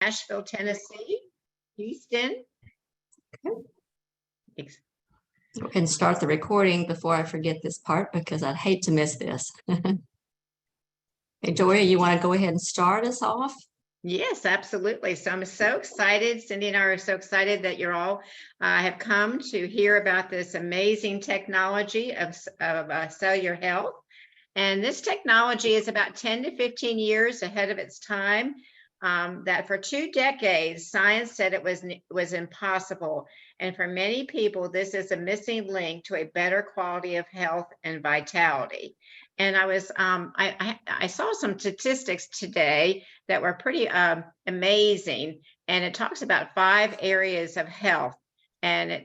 Nashville, Tennessee, Houston. And start the recording before I forget this part because I'd hate to miss this. Hey, Doria, you want to go ahead and start us off? Yes, absolutely. So I'm so excited. Cyndi and I are so excited that you're all have come to hear about this amazing technology of cellular health. And this technology is about 10 to 15 years ahead of its time. That for 2 decades, science said it was impossible. And for many people, this is a missing link to a better quality of health and vitality. And I saw some statistics today that were pretty amazing. And it talks about 5 areas of health. And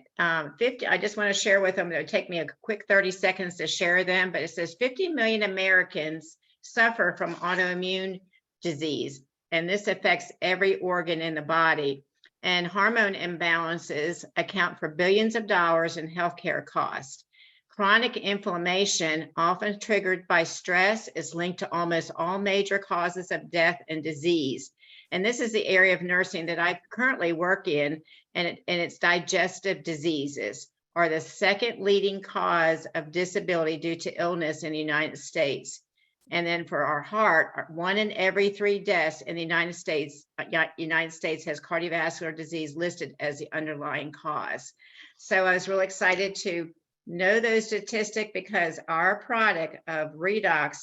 50, I just want to share with them, it'll take me a quick 30 seconds to share them, but it says 50 million Americans suffer from autoimmune disease. And this affects every organ in the body. And hormone imbalances account for billions of dollars in healthcare costs. Chronic inflammation, often triggered by stress, is linked to almost all major causes of death and disease. And this is the area of nursing that I currently work in, and it's digestive diseases are the second leading cause of disability due to illness in the United States. And then for our heart, 1 in every 3 deaths in the United States has cardiovascular disease listed as the underlying cause. So I was really excited to know those statistics because our product of Redox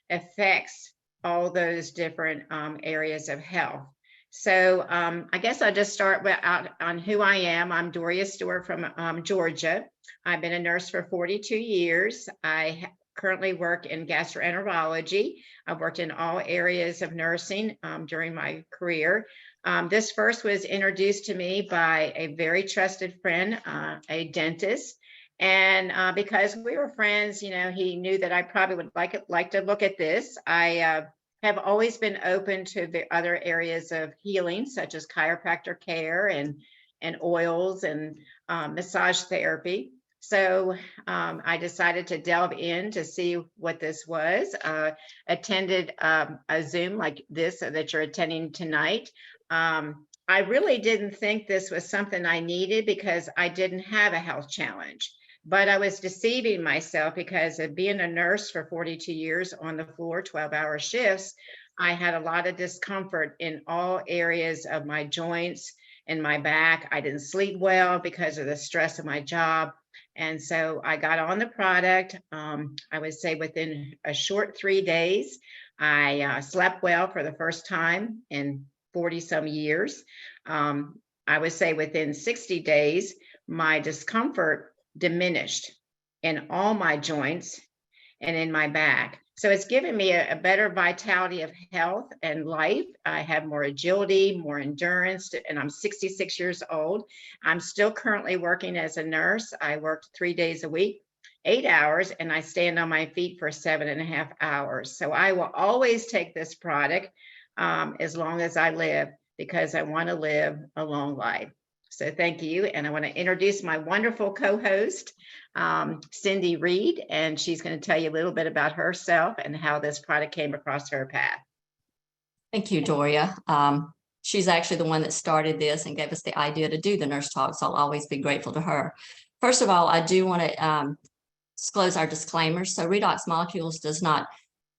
affects all those different areas of health. So I guess I'll just start out on who I am. I'm Doria Stewart from Georgia. I've been a nurse for 42 years. I currently work in gastroenterology. I've worked in all areas of nursing during my career. This first was introduced to me by a very trusted friend, a dentist. And because we were friends, you know, he knew that I probably would like to look at this. I have always been open to the other areas of healing, such as chiropractor care and oils and massage therapy. So I decided to delve in to see what this was. Attended a Zoom like this that you're attending tonight. I really didn't think this was something I needed because I didn't have a health challenge. But I was deceiving myself because of being a nurse for 42 years on the floor, 12-hour shifts, I had a lot of discomfort in all areas of my joints and my back. I didn't sleep well because of the stress of my job. And so I got on the product. I would say within a short 3 days, I slept well for the first time in 40 some years. I would say within 60 days, my discomfort diminished in all my joints and in my back. So it's given me a better vitality of health and life. I have more agility, more endurance, and I'm 66 years old. I'm still currently working as a nurse. I work 3 days a week, 8 hours, and I stand on my feet for 7.5 hours. So I will always take this product as long as I live because I want to live a long life. So thank you. And I want to introduce my wonderful co-host, Cyndi Reed, and she's going to tell you a little bit about herself and how this product came across her path. Thank you, Doria. She's actually the one that started this and gave us the idea to do the Nurse Talk, so I'll always be grateful to her. First of all, I do want to disclose our disclaimers. So Redox Molecules does not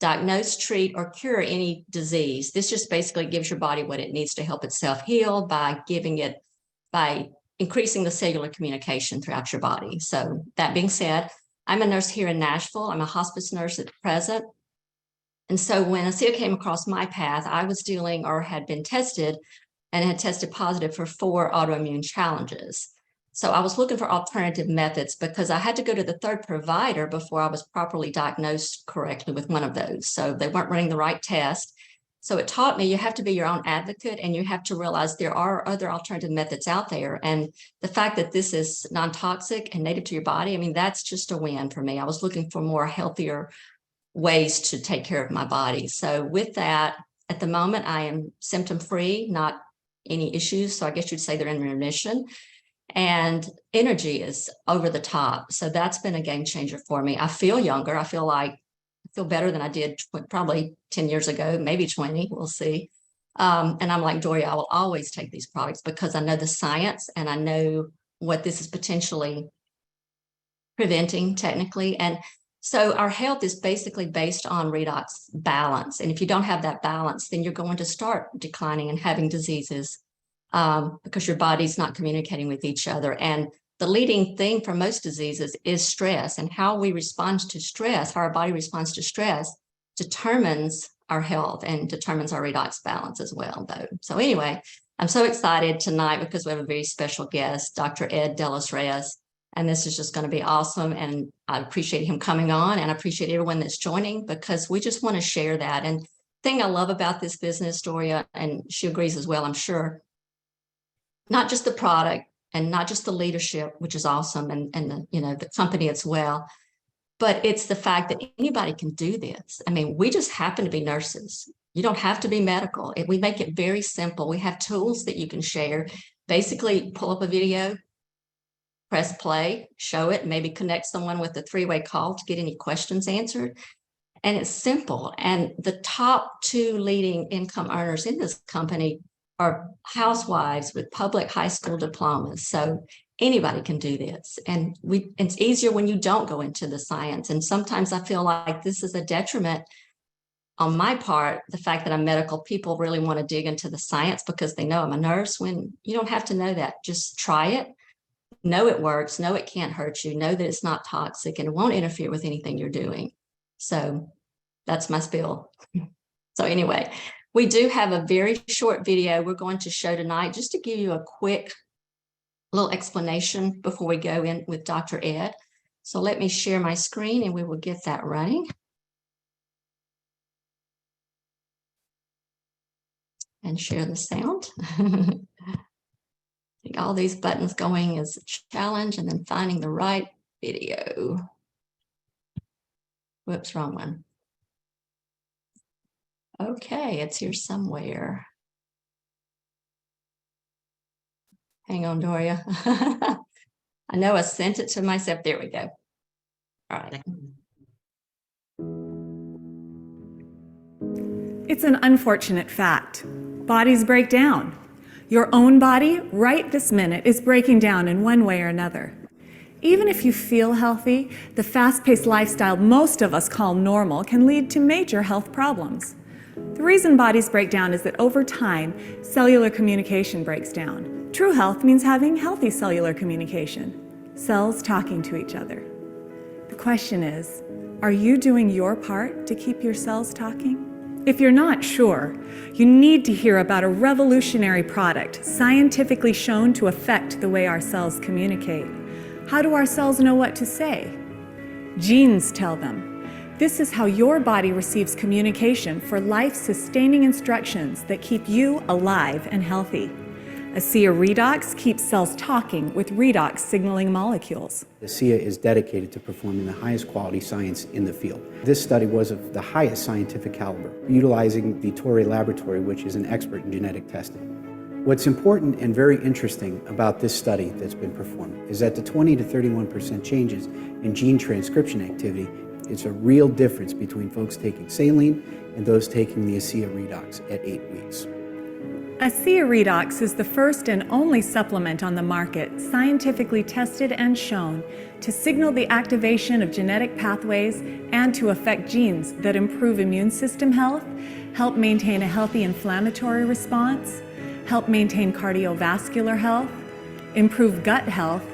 diagnose, treat, or cure any disease. This just basically gives your body what it needs to help itself heal by increasing the cellular communication throughout your body. So that being said, I'm a nurse here in Nashville. I'm a hospice nurse at present. And so when ASEA came across my path, I was dealing or had been tested and had tested positive for 4 autoimmune challenges. So I was looking for alternative methods because I had to go to the 3rd provider before I was properly diagnosed correctly with one of those. So they weren't running the right test. So it taught me you have to be your own advocate and you have to realize there are other alternative methods out there. And the fact that this is non-toxic and native to your body, I mean, that's just a win for me. I was looking for more healthier ways to take care of my body. So with that, at the moment, I am symptom-free, not any issues. So I guess you'd say they're in remission. And energy is over the top. So that's been a game changer for me. I feel younger. I feel better than I did probably 10 years ago, maybe 20, we'll see. And I'm like, Doria, I will always take these products because I know the science and I know what this is potentially preventing technically. And so our health is basically based on redox balance. And if you don't have that balance, then you're going to start declining and having diseases because your body's not communicating with each other. And the leading thing for most diseases is stress, and how we respond to stress, how our body responds to stress determines our health and determines our redox balance as well, though. So anyway, I'm so excited tonight because we have a very special guest, Dr. Ed Reyes, and this is just going to be awesome. And I appreciate him coming on, and I appreciate everyone that's joining because we just want to share that. And the thing I love about this business, Doria, and she agrees as well, I'm sure, not just the product and not just the leadership, which is awesome, and the, the company as well, but it's the fact that anybody can do this. I mean, we just happen to be nurses. You don't have to be medical. We make it very simple. We have tools that you can share. Basically, pull up a video, press play, show it, maybe connect someone with a three-way call to get any questions answered. And it's simple. And the top 2 leading income earners in this company are housewives with public high school diplomas. So anybody can do this. And it's easier when you don't go into the science. And sometimes I feel like this is a detriment on my part, the fact that I'm medical. People really want to dig into the science because they know I'm a nurse, when you don't have to know that. Just try it. Know it works. Know it can't hurt you. Know that it's not toxic and it won't interfere with anything you're doing. So that's my spiel. So anyway, we do have a very short video we're going to show tonight just to give you a quick little explanation before we go in with Dr. Ed. So let me share my screen and we will get that running. And share the sound. I think all these buttons going is a challenge, and then finding the right video. Whoops, wrong one. Okay, it's here somewhere. Hang on, Doria. I know I sent it to myself. There we go. All right. It's an unfortunate fact. Bodies break down. Your own body, right this minute, is breaking down in one way or another. Even if you feel healthy, the fast-paced lifestyle most of us call normal can lead to major health problems. The reason bodies break down is that over time, cellular communication breaks down. True health means having healthy cellular communication, cells talking to each other. The question is, are you doing your part to keep your cells talking? If you're not sure, you need to hear about a revolutionary product scientifically shown to affect the way our cells communicate. How do our cells know what to say? Genes tell them. This is how your body receives communication for life-sustaining instructions that keep you alive and healthy. ASEA Redox keeps cells talking with redox signaling molecules. ASEA is dedicated to performing the highest quality science in the field. This study was of the highest scientific caliber, utilizing the Doria laboratory, which is an expert in genetic testing. What's important and very interesting about this study that's been performed is that the 20 to 31% changes in gene transcription activity is a real difference between folks taking saline and those taking the ASEA Redox at 8 weeks. ASEA Redox is the first and only supplement on the market scientifically tested and shown to signal the activation of genetic pathways and to affect genes that improve immune system health, help maintain a healthy inflammatory response, help maintain cardiovascular health, improve gut health,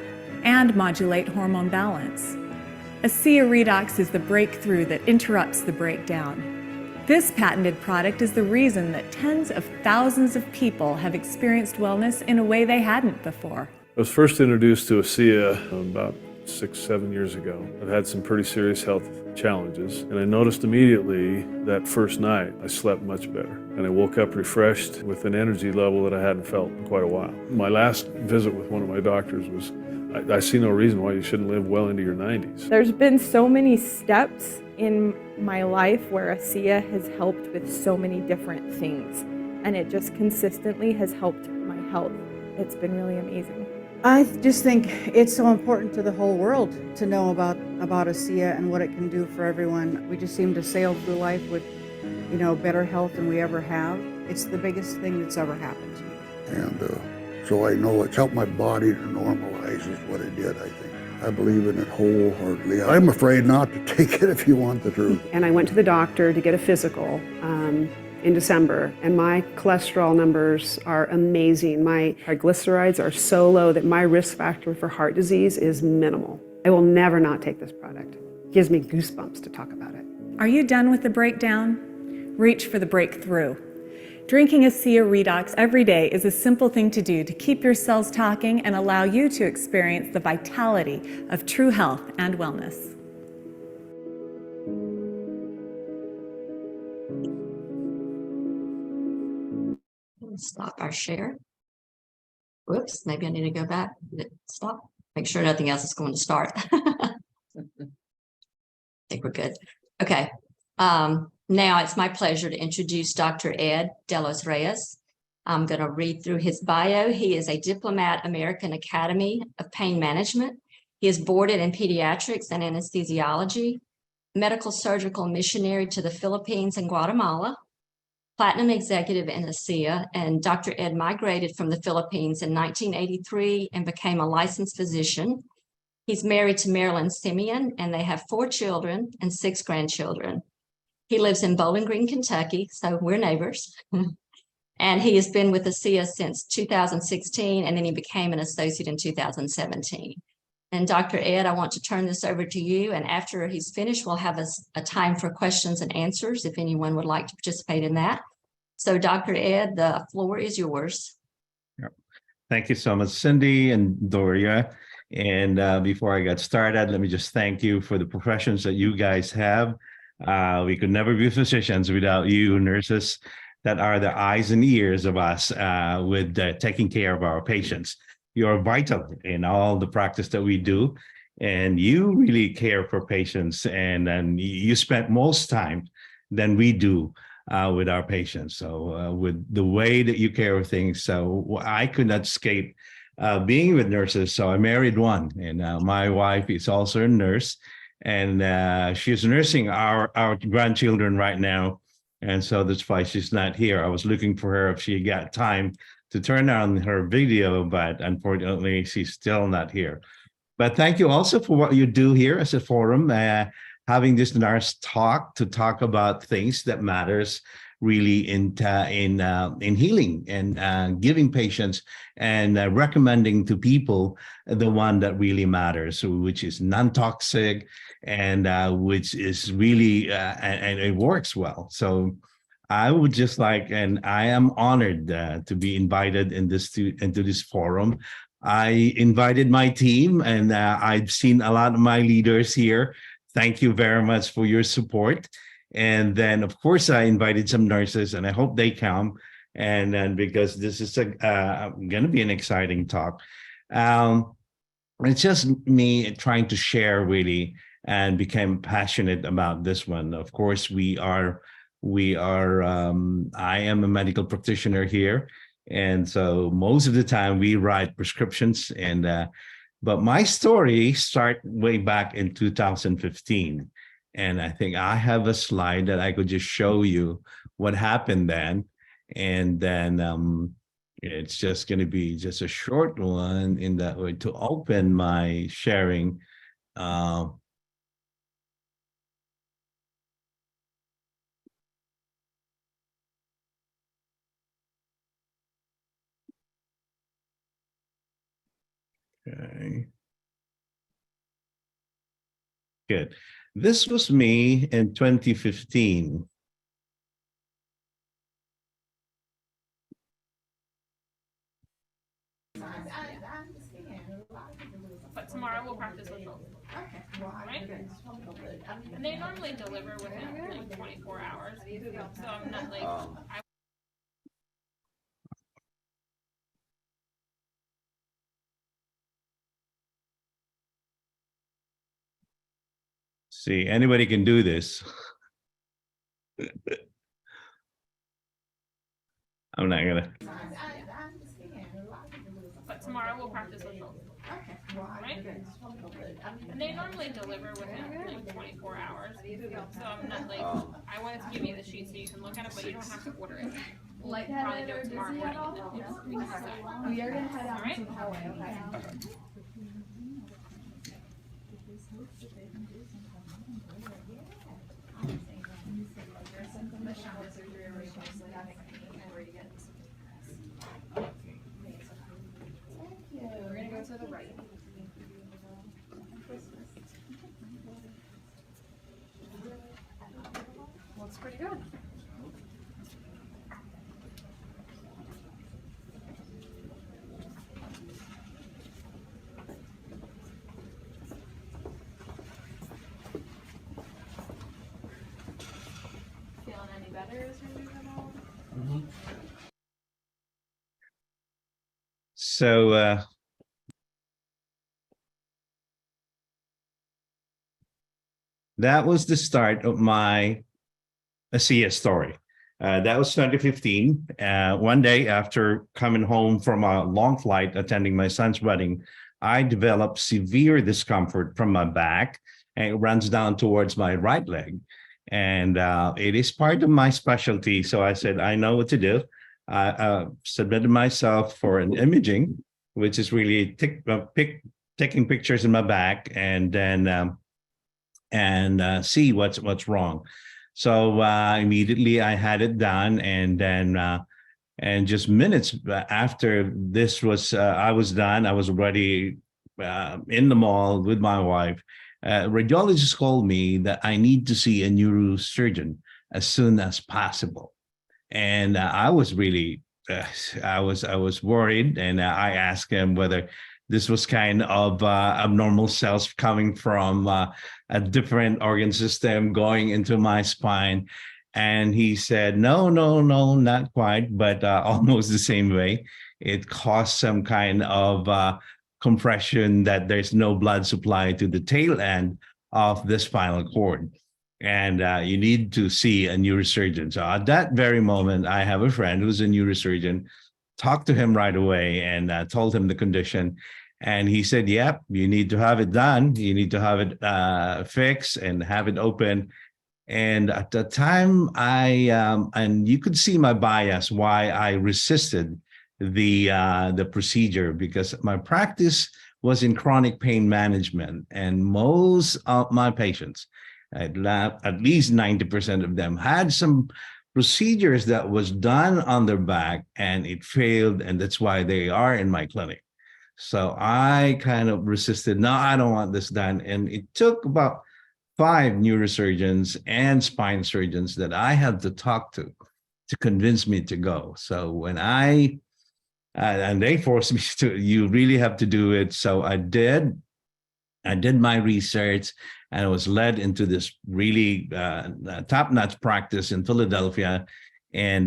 and modulate hormone balance. ASEA Redox is the breakthrough that interrupts the breakdown. This patented product is the reason that tens of thousands of people have experienced wellness in a way they hadn't before. I was first introduced to ASEA about 6-7 years ago. I've had some pretty serious health challenges, and I noticed immediately that first night I slept much better, and I woke up refreshed with an energy level that I hadn't felt in quite a while. My last visit with one of my doctors was, I see no reason why you shouldn't live well into your 90s. There's been so many steps in my life where ASEA has helped with so many different things, and it just consistently has helped my health. It's been really amazing. I just think it's so important to the whole world to know about ASEA and what it can do for everyone. We just seem to sail through life with, better health than we ever have. It's the biggest thing that's ever happened to me. And so I know it's helped my body to normalize is what it did, I think. I believe in it wholeheartedly. I'm afraid not to take it if you want the truth. And I went to the doctor to get a physical in December, and my cholesterol numbers are amazing. My triglycerides are so low that my risk factor for heart disease is minimal. I will never not take this product. It gives me goosebumps to talk about it. Are you done with the breakdown? Reach for the breakthrough. Drinking a Sia Redox every day is a simple thing to do to keep your cells talking and allow you to experience the vitality of true health and wellness. Stop our share. Whoops, maybe I need to go back. Stop. Make sure nothing else is going to start. I think we're good. Okay. Now it's my pleasure to introduce Dr. Ed Delos Reyes. I'm going to read through his bio. He is a diplomat, American Academy of Pain Management. He is boarded in pediatrics and anesthesiology, medical surgical missionary to the Philippines and Guatemala, platinum executive in ASEA, and Dr. Ed migrated from the Philippines in 1983 and became a licensed physician. He's married to Marilyn Simeon, and they have 4 children and 6 grandchildren. He lives in Bowling Green, Kentucky, so we're neighbors. And he has been with ASEA since 2016, and then he became an associate in 2017. And Dr. Ed, I want to turn this over to you, and after he's finished, we'll have a time for questions and answers if anyone would like to participate in that. So Dr. Ed, the floor is yours. Yep. Thank you so much, Cyndi and Doria. And before I get started, let me just thank you for the professions that you guys have. We could never be physicians without you, nurses, that are the eyes and ears of us with taking care of our patients. You're vital in all the practice that we do, and you really care for patients, and you spend most time than we do with our patients. So with the way that you care for things, so I could not escape being with nurses. So I married one, and my wife is also a nurse, and she's nursing our grandchildren right now. And so that's why she's not here. I was looking for her if she got time to turn on her video, but unfortunately, she's still not here. But thank you also for what you do here as a forum, having this nurse talk to talk about things that matters really in healing and giving patients and recommending to people the one that really matters, which is non-toxic and which is really and it works well. So I would just like, and I am honored to be invited into this forum. I invited my team, and I've seen a lot of my leaders here. Thank you very much for your support. And then, of course, I invited some nurses, and I hope they come. And then, because this is going to be an exciting talk. It's just me trying to share really and became passionate about this one. Of course, I am a medical practitioner here. And so most of the time we write prescriptions, and but my story started way back in 2015. And I think I have a slide that I could just show you what happened then. And then it's just going to be just a short one in that way to open my sharing. Okay. Good. This was me in 2015. But tomorrow we'll practice with both. Okay. Right? And they normally deliver within like 24 hours. So I'm not like See, anybody can do this. I'm not gonna. But tomorrow we'll practice with both. Okay. Right? And they normally deliver within like 24 hours. So I'm not like I wanted to give you the sheet so you can look at it, but you don't have to order it. We'll probably do it tomorrow morning. Oh, you're gonna head out All right. to the hallway, okay? We're gonna go to the right. Looks pretty good. Feeling any better as we move along? So that was the start of my ASEA story. That was 2015. One day after coming home from a long flight attending my son's wedding, I developed severe discomfort from my back, and it runs down towards my right leg. And it is part of my specialty. So I said, I know what to do. I submitted myself for an imaging, which is really taking pictures in my back and then see what's wrong. So immediately I had it done, and then and just minutes after this was I was done, I was already in the mall with my wife. Radiologist called me that I need to see a neurosurgeon as soon as possible, and I was really I was worried, and I asked him whether this was kind of abnormal cells coming from a different organ system going into my spine. And he said, no, not quite, but almost the same way. It caused some kind of compression that there's no blood supply to the tail end of the spinal cord. And you need to see a neurosurgeon. So at that very moment, I have a friend who's a neurosurgeon, talked to him right away and told him the condition. And he said, yep, you need to have it done. You need to have it fixed and have it open. And at the time, and you could see my bias, why I resisted the procedure, because my practice was in chronic pain management. And most of my patients, at least 90% of them, had some procedures that was done on their back and it failed. And that's why they are in my clinic. So I kind of resisted. No, I don't want this done. And it took about 5 neurosurgeons and spine surgeons that I had to talk to convince me to go. So when and they forced me to, you really have to do it. So I did my research, and I was led into this really top-notch practice in Philadelphia. And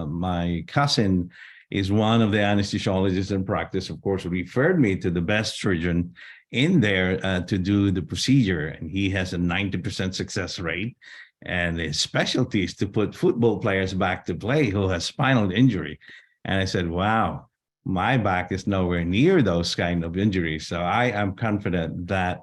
my cousin is one of the anesthesiologists in practice, of course, referred me to the best surgeon in there to do the procedure. And he has a 90% success rate. And his specialty is to put football players back to play who has spinal injury. And I said, wow, my back is nowhere near those kind of injuries. So I am confident that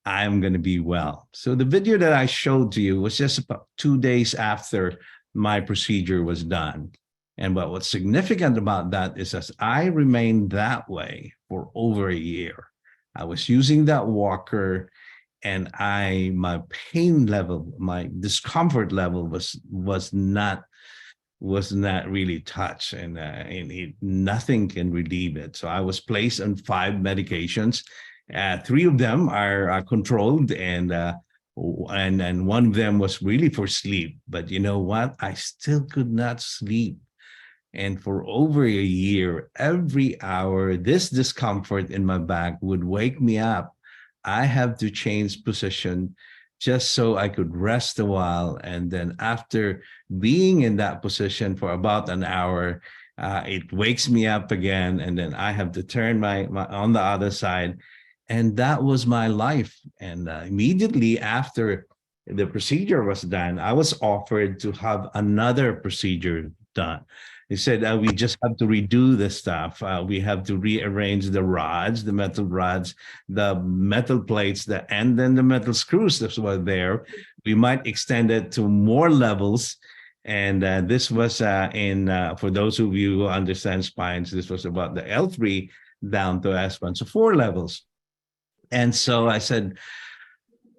I'm going to be well. So the video that I showed to you was just about 2 days after my procedure was done. And what's significant about that is as I remained that way for over a year. I was using that walker, and my pain level, my discomfort level was not really touched, and nothing can relieve it. So I was placed on 5 medications. 3 of them are controlled, and one of them was really for sleep. But you know what? I still could not sleep. And for over a year, every hour, this discomfort in my back would wake me up. I have to change position just so I could rest a while. And then after being in that position for about an hour, it wakes me up again. And then I have to turn my on the other side. And that was my life. And immediately after the procedure was done, I was offered to have another procedure done. He said, we just have to redo the stuff. We have to rearrange the rods, the metal rods, the metal plates, and then the metal screws that were there. We might extend it to more levels. And this was for those of you who understand spines, this was about the L3 down to S1, so 4 levels. And so I said,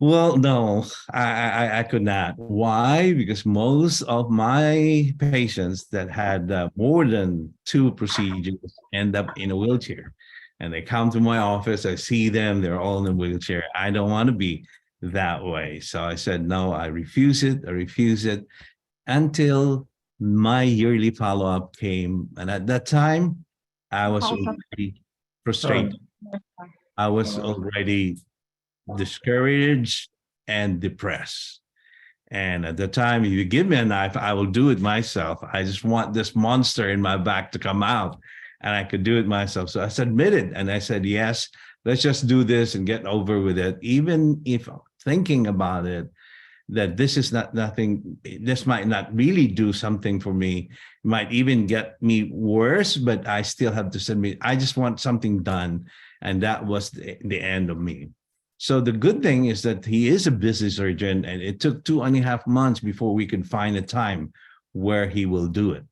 well, no, I could not. Why? Because most of my patients that had more than 2 procedures end up in a wheelchair. And they come to my office, I see them, they're all in a wheelchair. I don't want to be that way. So I said, no, I refuse it, until my yearly follow-up came. And at that time, I was already frustrated. I was already discouraged and depressed. And at the time, if you give me a knife, I will do it myself. I just want this monster in my back to come out, and I could do it myself. So I submitted, and I said, yes, let's just do this and get over with it. Even if thinking about it, that this is nothing, this might not really do something for me, it might even get me worse, but I still have to submit. I just want something done. And that was the end of me. So the good thing is that he is a busy surgeon, and it took 2.5 months before we could find a time where he will do it.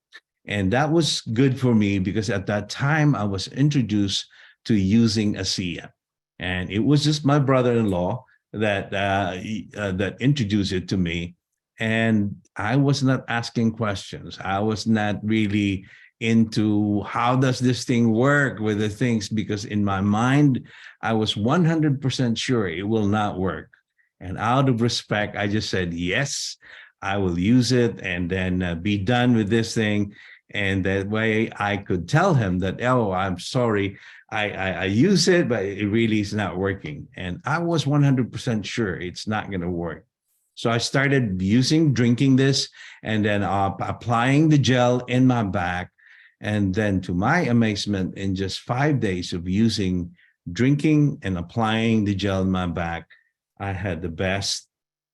And that was good for me because at that time I was introduced to using ASEA. And it was just my brother-in-law that introduced it to me. And I was not asking questions. I was not really into how does this thing work with the things, because in my mind, I was 100% sure it will not work. And out of respect, I just said, yes, I will use it and then be done with this thing. And that way I could tell him that, oh, I'm sorry, I use it, but it really is not working. And I was 100% sure it's not going to work. So I started drinking this, and then applying the gel in my back. And then to my amazement, in just 5 days of drinking and applying the gel in my back, I had the best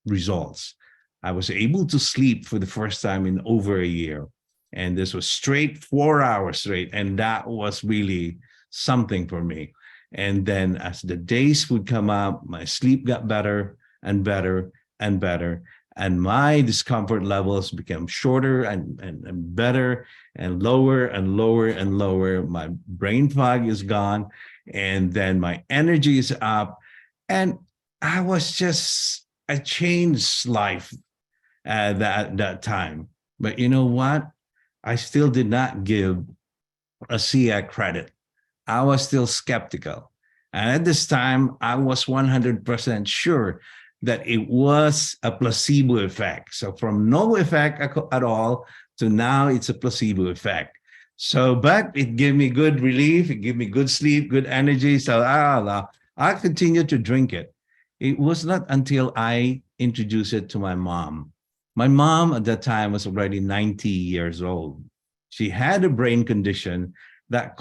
results. I was able to sleep for the first time in over a year. And this was straight 4 hours straight. And that was really something for me. And then as the days would come up, my sleep got better and better and better. And my discomfort levels became shorter and better and lower and lower and lower. My brain fog is gone. And then my energy is up. And I changed life at that time. But you know what? I still did not give ASEA credit. I was still skeptical. And at this time, I was 100% sure that it was a placebo effect. So from no effect at all to now it's a placebo effect. So, but it gave me good relief. It gave me good sleep, good energy. So I continued to drink it. It was not until I introduced it to my mom. My mom at that time was already 90 years old. She had a brain condition that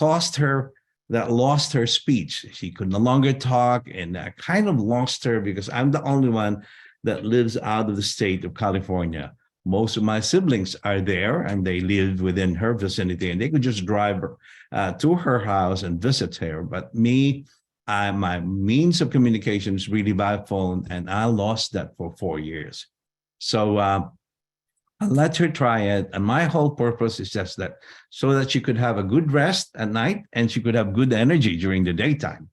lost her speech. She could no longer talk, and that kind of lost her because I'm the only one that lives out of the state of California. Most of my siblings are there, and they live within her vicinity, and they could just drive to her house and visit her. But me, my means of communication is really by phone, and I lost that for 4 years. So I let her try it. And my whole purpose is just that so that she could have a good rest at night and she could have good energy during the daytime.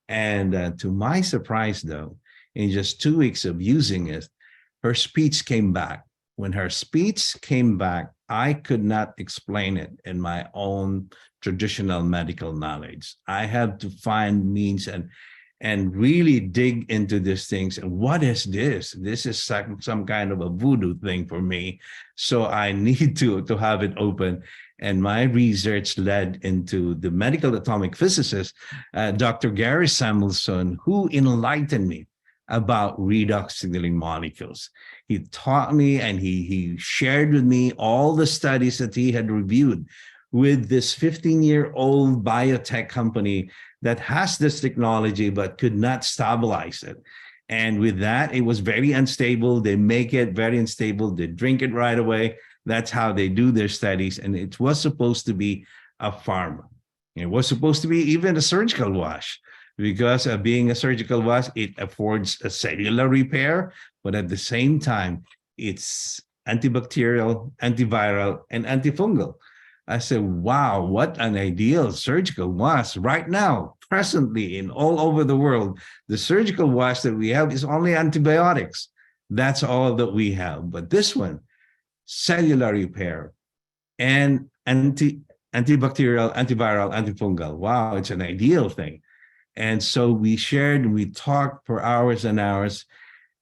And to my surprise, though, in just 2 weeks of using it, her speech came back. When her speech came back, I could not explain it in my own traditional medical knowledge. I had to find means and really dig into these things. And what is this? This is some kind of a voodoo thing for me. So I need to have it open. And my research led into the medical atomic physicist, Dr. Gary Samuelson, who enlightened me about redox signaling molecules. He taught me and he shared with me all the studies that he had reviewed with this 15-year-old biotech company that has this technology but could not stabilize it. And with that, it was very unstable. They make it very unstable. They drink it right away. That's how they do their studies. And it was supposed to be a pharma. It was supposed to be even a surgical wash, because of being a surgical wash, it affords a cellular repair, but at the same time, it's antibacterial, antiviral, and antifungal. I said, wow, what an ideal surgical wash right now, presently in all over the world. The surgical wash that we have is only antibiotics. That's all that we have. But this one, cellular repair and antibacterial, antiviral, antifungal. Wow, it's an ideal thing. And so we shared, we talked for hours and hours.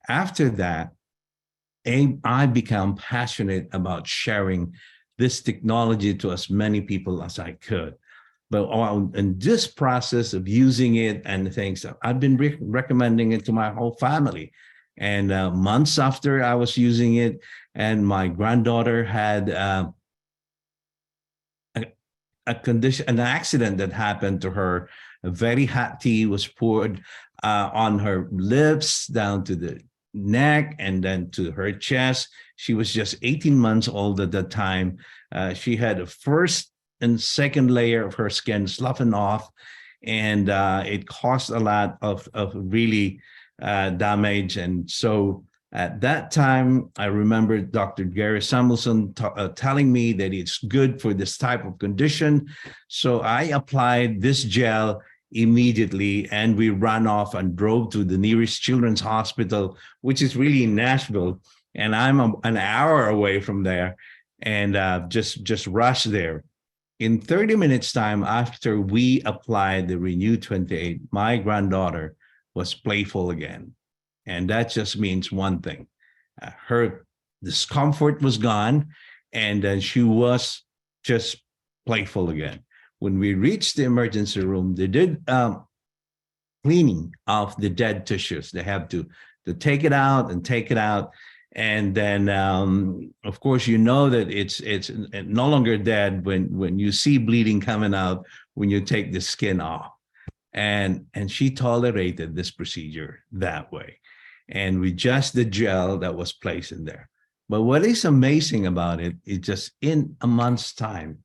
After that, I became passionate about sharing this technology to as many people as I could. But in this process of using it and things, I've been recommending it to my whole family. And months after I was using it, and my granddaughter had a condition, an accident that happened to her. A very hot tea was poured on her lips, down to the neck, and then to her chest. She was just 18 months old at that time. She had a first and second layer of her skin sloughing off, and it caused a lot of really damage. And so at that time, I remember Dr. Gary Samuelson telling me that it's good for this type of condition. So I applied this gel immediately, and we ran off and drove to the nearest children's hospital, which is really in Nashville. And I'm an hour away from there, and just rushed there. In 30 minutes time after we applied the Renew 28, my granddaughter was playful again. And that just means one thing. Her discomfort was gone, and then she was just playful again. When we reached the emergency room, they did cleaning of the dead tissues. They have to take it out and take it out. And then, of course, you know that it's no longer dead when you see bleeding coming out when you take the skin off. And she tolerated this procedure that way. And with just the gel that was placed in there. But what is amazing about it is just in a month's time,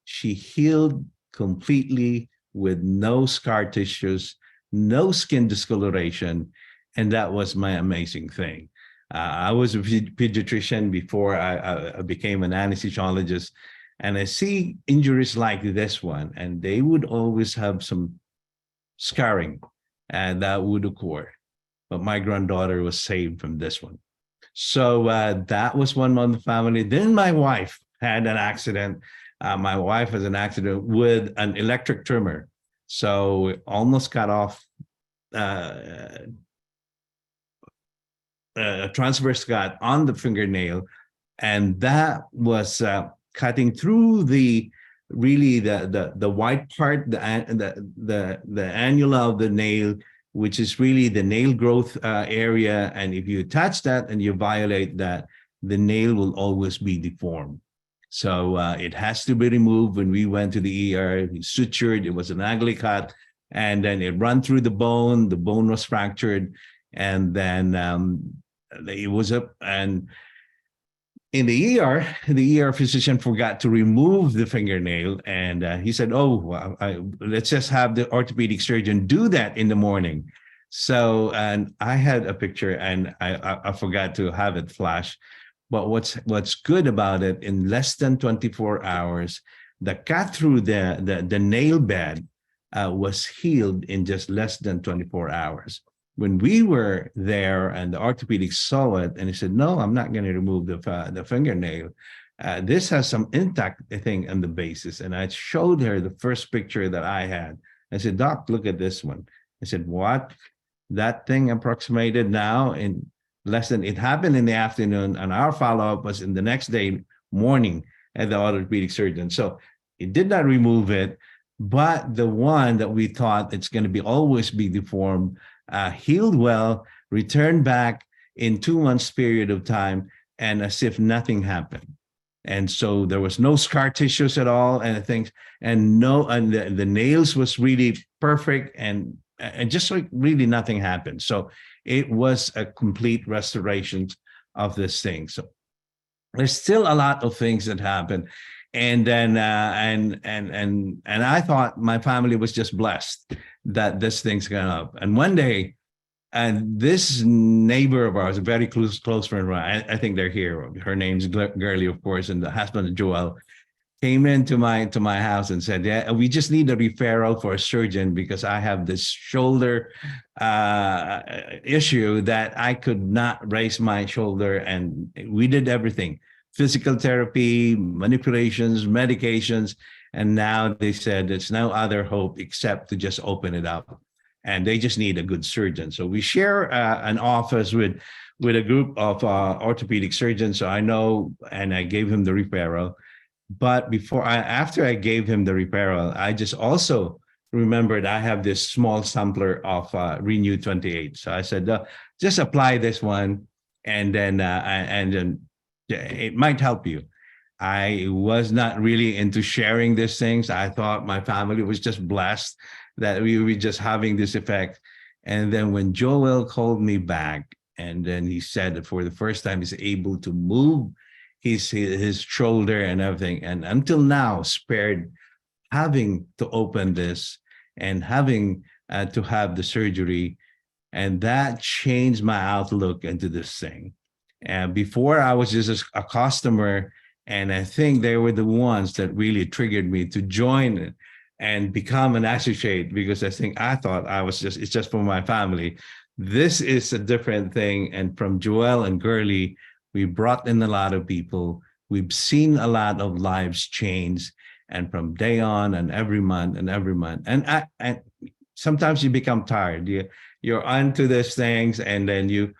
she healed completely with no scar tissues, no skin discoloration. And that was my amazing thing. I was a pediatrician before I became an anesthesiologist, and I see injuries like this one, and they would always have some scarring, and that would occur. But my granddaughter was saved from this one. So that was one of the family. Then my wife had an accident. My wife has an accident with an electric trimmer. So it almost cut off a transverse cut on the fingernail. And that was cutting through the white part, the annula of the nail, which is really the nail growth area. And if you touch that and you violate that, the nail will always be deformed. So it has to be removed. When we went to the ER, we sutured, it was an ugly cut, and then it ran through the bone was fractured, and then it was up. And in the ER physician forgot to remove the fingernail, and he said, let's just have the orthopedic surgeon do that in the morning. So, and I had a picture, and I forgot to have it flash. But what's good about it, in less than 24 hours, the cut through the nail bed was healed in just less than 24 hours. When we were there and the orthopedic saw it, and he said, no, I'm not going to remove the fingernail. This has some intact thing on the basis. And I showed her the first picture that I had. I said, Doc, look at this one. I said, what? That thing approximated now in less than, it happened in the afternoon, and our follow-up was in the next day morning at the orthopedic surgeon. So it did not remove it, but the one that we thought it's going to always be deformed, healed well, returned back in 2 months period of time, and as if nothing happened. And so there was no scar tissues at all, and things, and the nails was really perfect, and just like really nothing happened. So it was a complete restoration of this thing. So there's still a lot of things that happen. And then and I thought my family was just blessed that this thing's gone up. And one day And this neighbor of ours, a very close friend of mine, I think they're here. Her name's Girlie, of course, and the husband, Joel, came into my house and said, "Yeah, we just need a referral for a surgeon because I have this shoulder issue that I could not raise my shoulder." And we did everything: physical therapy, manipulations, medications, and now they said there's no other hope except to just open it up, and they just need a good surgeon. So we share an office with a group of orthopedic surgeons. So I know, and I gave him the referral. But after I gave him the referral, I just also remembered I have this small sampler of Renew 28. So I said, just apply this one, and then it might help you. I was not really into sharing these things. I thought my family was just blessed that we were just having this effect. And then when Joel called me back, and then he said that for the first time he's able to move his shoulder and everything, and until now spared having to open this and having to have the surgery, and that changed my outlook into this thing. And before, I was just a customer, and I think they were the ones that really triggered me to join and become an associate, because I thought it's just for my family. This is a different thing, and from Joel and Girlie, we brought in a lot of people. We've seen a lot of lives change, and from day on, and every month, and sometimes you become tired. You're onto these things, and then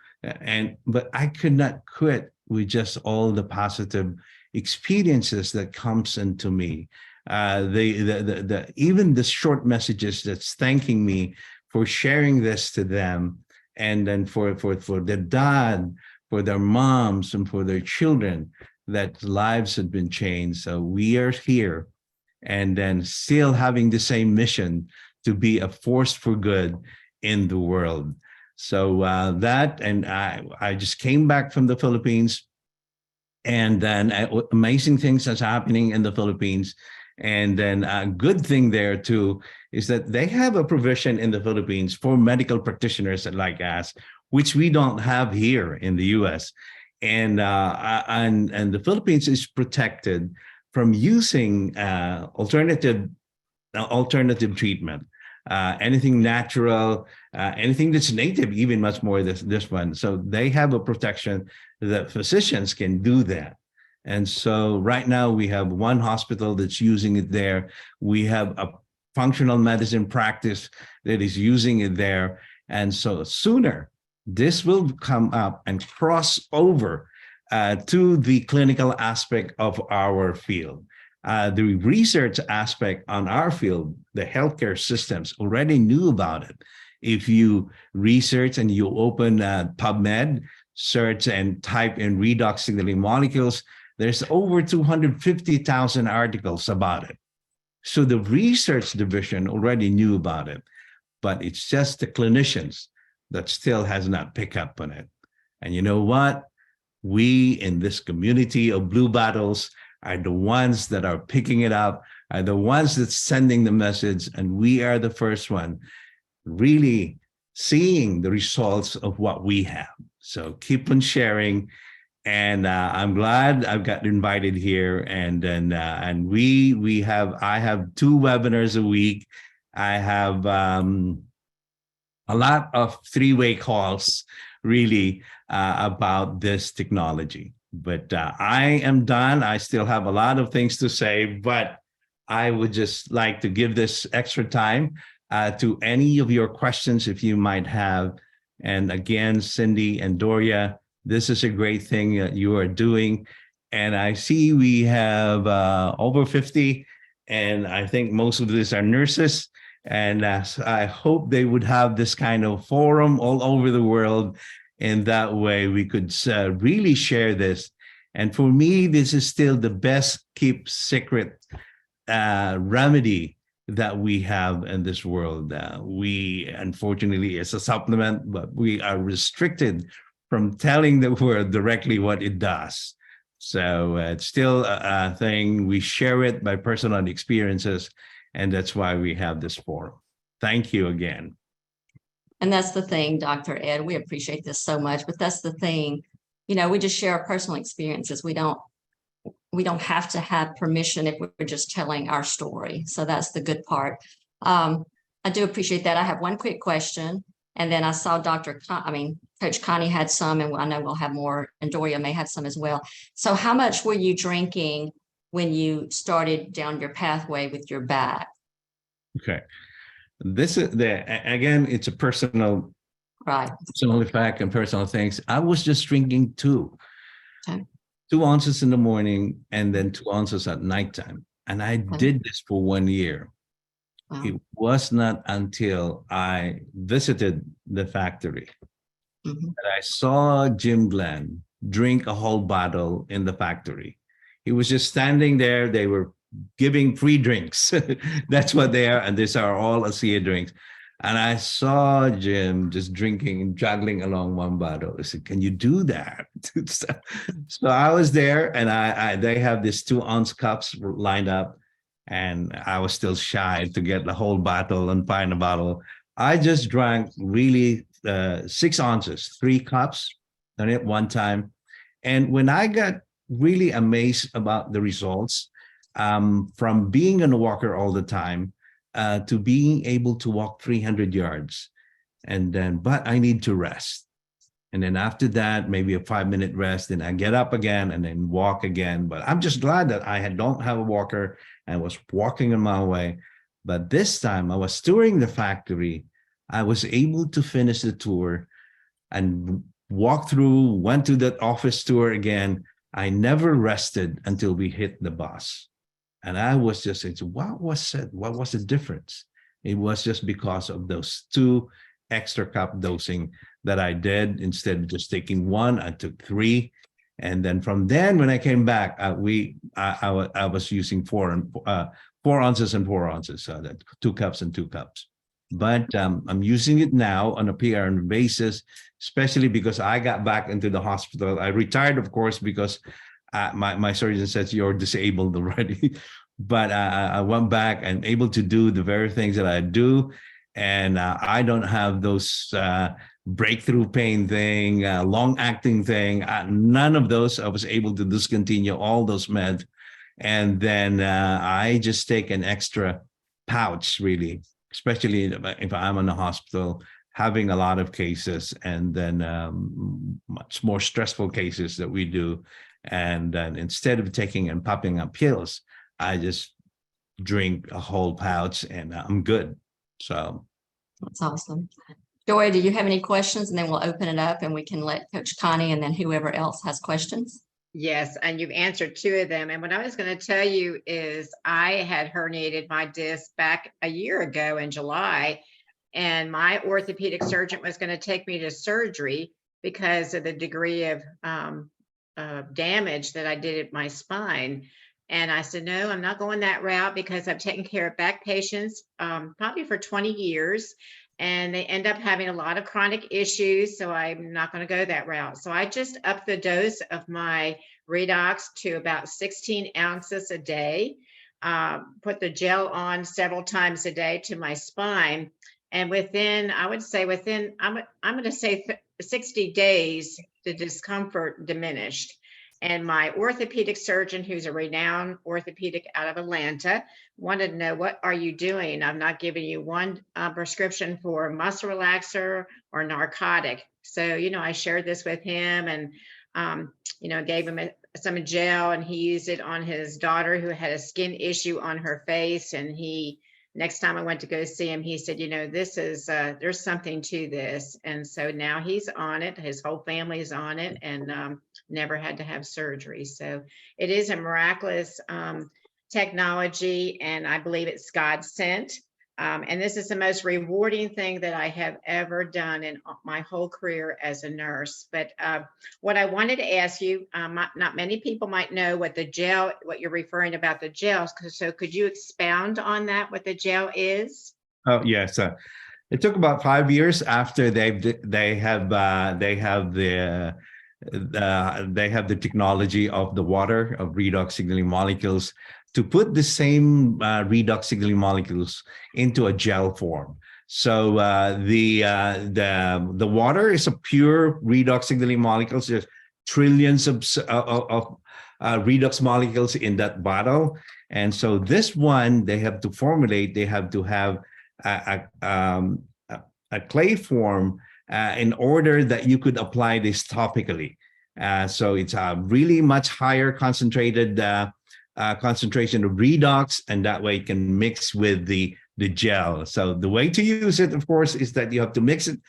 but I could not quit with just all the positive experiences that comes into me. Even the short messages that's thanking me for sharing this to them, and then for their dad, for their moms, and for their children, that lives have been changed. So we are here, and then still having the same mission to be a force for good in the world. So I just came back from the Philippines, and then amazing things that's happening in the Philippines. And then a good thing there too is that they have a provision in the Philippines for medical practitioners like us, which we don't have here in the U.S. And the Philippines is protected from using alternative treatment, anything natural, anything that's native, even much more this one. So they have a protection that physicians can do that. And so right now we have one hospital that's using it there. We have a functional medicine practice that is using it there. And so sooner this will come up and cross over to the clinical aspect of our field. The research aspect on our field, the healthcare systems already knew about it. If you research and you open PubMed, search and type in redox signaling molecules, there's over 250,000 articles about it. So the research division already knew about it, but it's just the clinicians that still has not picked up on it. And you know what? We in this community of Blue Bottles are the ones that are picking it up, are the ones that's sending the message, and we are the first one really seeing the results of what we have. So keep on sharing. And I'm glad I've got invited here. And then I have 2 webinars a week. I have a lot of 3-way calls really about this technology. But I am done. I still have a lot of things to say, but I would just like to give this extra time to any of your questions if you might have. And again, Cyndi and Doria, this is a great thing that you are doing. And I see we have over 50, and I think most of these are nurses. And I hope they would have this kind of forum all over the world. And that way we could really share this. And for me, this is still the best kept secret remedy that we have in this world. We, unfortunately, it's a supplement, but we are restricted from telling the world directly what it does. So it's still a thing. We share it by personal experiences, and that's why we have this forum. Thank you again. And that's the thing, Dr. Ed, we appreciate this so much, but that's the thing. You know, we just share our personal experiences. We don't have to have permission if we're just telling our story. So that's the good part. I do appreciate that. I have one quick question. And then I saw Coach Connie had some, and I know we'll have more, and Doria may have some as well. So how much were you drinking when you started down your pathway with your back? Okay. This is again, it's a personal effect and personal things. I was just drinking 2 ounces in the morning and then 2 ounces at nighttime. And I did this for 1 year. Wow. It was not until I visited the factory that I saw Jim Glenn drink a whole bottle in the factory. He was just standing there. They were giving free drinks. That's what they are. And these are all ASEA drinks. And I saw Jim just drinking and juggling along one bottle. I said, can you do that? So I was there, and they have these 2 ounce cups lined up. And I was still shy to get the whole bottle and find a bottle. I just drank really 6 ounces, 3 cups, done it one time. And when I got really amazed about the results, from being on a walker all the time to being able to walk 300 yards. And then, but I need to rest. And then after that, maybe a 5-minute rest, then I get up again and then walk again. But I'm just glad that I don't have a walker and was walking on my way. But this time I was touring the factory. I was able to finish the tour and walk through, went to that office tour again. I never rested until we hit the bus. And I was just saying, what was it? What was the difference? It was just because of those 2 extra cup dosing that I did. Instead of just taking 1, I took 3. And then from then, when I came back, I was using 4 ounces and 4 ounces, so that 2 cups and 2 cups. But I'm using it now on a PRN basis, especially because I got back into the hospital. I retired, of course, because my surgeon says you're disabled already. But I went back and able to do the very things that I do. And I don't have those breakthrough pain thing, long acting thing, none of those. I was able to discontinue all those meds. And then I just take an extra pouch, really, especially if I'm in the hospital, having a lot of cases, and then much more stressful cases that we do. And then instead of taking and popping up pills, I just drink a whole pouch and I'm good. So that's awesome. Doria, do you have any questions? And then we'll open it up and we can let Coach Connie and then whoever else has questions. Yes, and you've answered 2 of them. And what I was going to tell you is I had herniated my disc back a year ago in July, and my orthopedic surgeon was going to take me to surgery because of the degree of damage that I did at my spine. And I said, no, I'm not going that route because I've taken care of back patients probably for 20 years. And they end up having a lot of chronic issues. So I'm not going to go that route. So I just upped the dose of my Redox to about 16 ounces a day, put the gel on several times a day to my spine. And within, I would say within, I'm going to say 60 days, the discomfort diminished. And my orthopedic surgeon, who's a renowned orthopedic out of Atlanta, wanted to know, what are you doing? I'm not giving you one prescription for muscle relaxer or narcotic. So, I shared this with him and, gave him some gel, and he used it on his daughter who had a skin issue on her face. And next time I went to go see him, he said, this is, there's something to this. And so now he's on it. His whole family is on it, and never had to have surgery. So it is a miraculous technology, and I believe it's God sent. And this is the most rewarding thing that I have ever done in my whole career as a nurse. But what I wanted to ask you, not many people might know what you're referring about the gel. So could you expound on that, what the gel is? Oh, yes. It took about 5 years after they have the technology of the water, of redox signaling molecules, to put the same redox signaling molecules into a gel form. So the water is a pure redox signaling molecules. There's trillions of redox molecules in that bottle, and so this one they have to formulate. They have to have a clay form in order that you could apply this topically. So it's a really much higher concentrated concentration of redox, and that way it can mix with the gel. So the way to use it, of course, is that you have to mix it